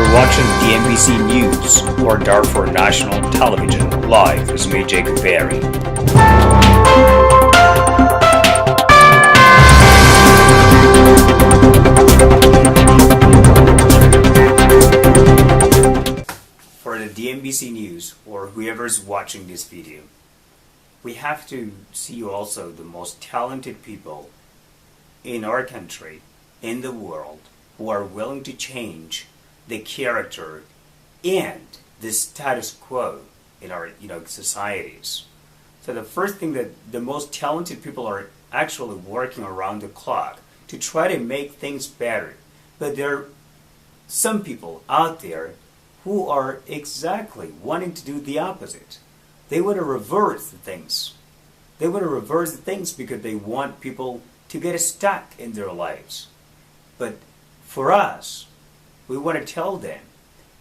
You're watching DMBC News or Darfur National Television. Live is me, Jacob Berry. For the DMBC News or whoever's watching this video, we have to see also the most talented people in our country, in the world, who are willing to change the character and the status quo in our societies. So the first thing, that the most talented people are actually working around the clock to try to make things better. But there are some people out there who are exactly wanting to do the opposite. They want to reverse the things. They want to reverse the things because they want people to get stuck in their lives. But for us, we want to tell them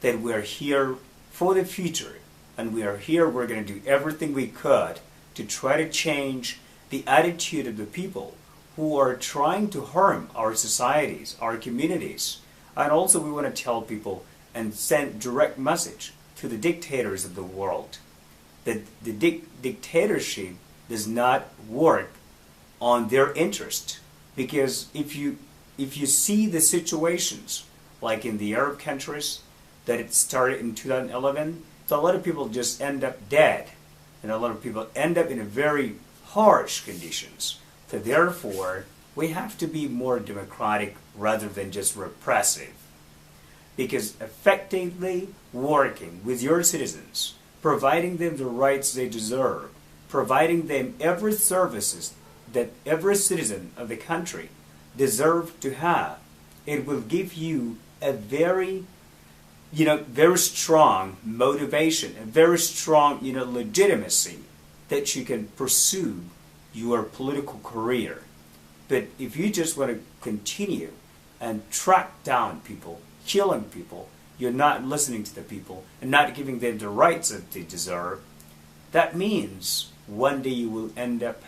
that we're here for the future, and we're going to do everything we could to try to change the attitude of the people who are trying to harm our societies, our communities. And also we want to tell people and send direct message to the dictators of the world that the dictatorship does not work on their interest. Because if you see the situations like in the Arab countries that it started in 2011, so a lot of people just end up dead, and a lot of people end up in a very harsh conditions. So therefore, we have to be more democratic rather than just repressive. Because effectively working with your citizens, providing them the rights they deserve, providing them every services that every citizen of the country deserves to have, it will give you a very strong motivation, a very strong, legitimacy that you can pursue your political career. But if you just want to continue and track down people, killing people, you're not listening to the people and not giving them the rights that they deserve, that means one day you will end up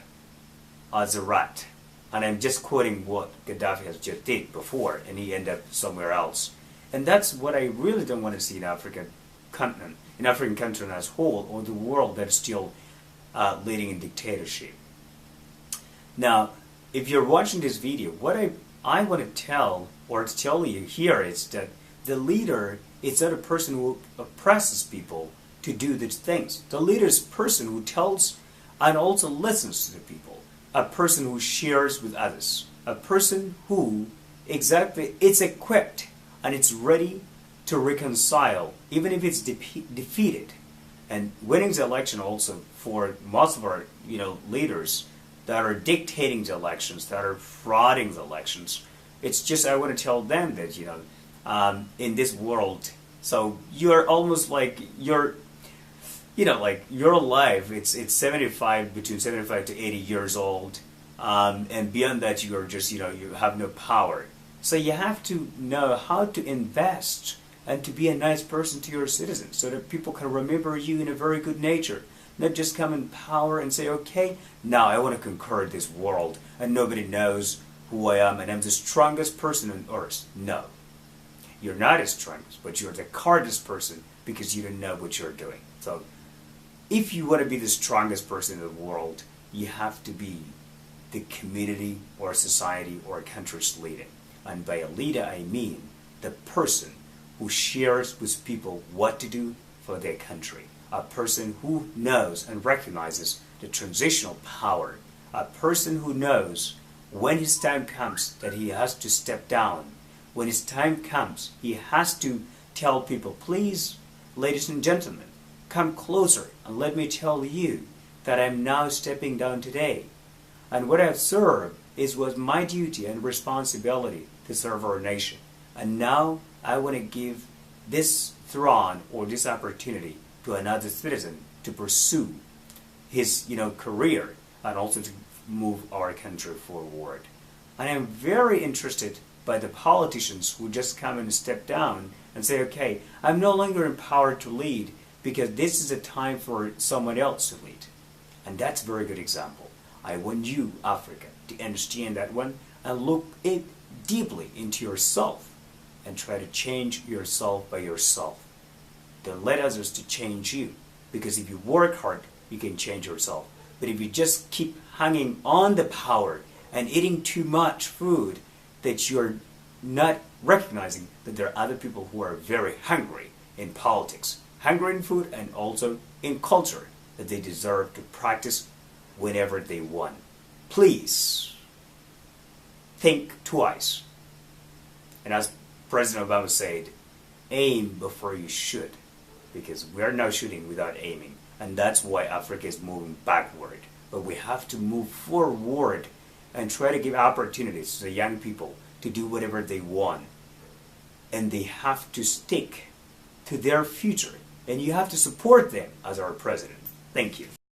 as a rat. And I'm just quoting what Gaddafi has just did before, and he ended up somewhere else. And that's what I really don't want to see in African continent, in African country as a whole, or the world that's still leading in dictatorship. Now, if you're watching this video, what I want to tell you here is that the leader is not a person who oppresses people to do these things. The leader is a person who tells and also listens to the people, a person who shares with others, a person who exactly is equipped and it's ready to reconcile, even if it's defeated. And winning the election also for most of our leaders that are dictating the elections, that are frauding the elections. It's just, I want to tell them that in this world, so you're almost like your life, it's 75, between 75 to 80 years old, and beyond that you're just you have no power. So you have to know how to invest and to be a nice person to your citizens so that people can remember you in a very good nature. Not just come in power and say, okay, now I want to conquer this world and nobody knows who I am and I'm the strongest person on earth. No. You're not the strongest, but you're the hardest person because you don't know what you're doing. So if you want to be the strongest person in the world, you have to be the community or society or country's leader. And by a leader, I mean the person who shares with people what to do for their country. A person who knows and recognizes the transitional power. A person who knows when his time comes that he has to step down. When his time comes, he has to tell people, please, ladies and gentlemen, come closer and let me tell you that I'm now stepping down today. And what I've served was my duty and responsibility to serve our nation. And now I want to give this throne or this opportunity to another citizen to pursue his career and also to move our country forward. And I'm very interested by the politicians who just come and step down and say, okay, I'm no longer empowered to lead because this is a time for someone else to lead. And that's a very good example. I want you, Africa, to understand that one and look deeply into yourself and try to change yourself by yourself. Don't let others to change you, because if you work hard, you can change yourself. But if you just keep hanging on the power and eating too much food, that you're not recognizing that there are other people who are very hungry in politics, hungry in food, and also in culture that they deserve to practice whenever they want. Please think twice. And as President Obama said, aim before you shoot, because we are now shooting without aiming, and that's why Africa is moving backward. But we have to move forward and try to give opportunities to the young people to do whatever they want. And they have to stick to their future, and you have to support them as our president. Thank you.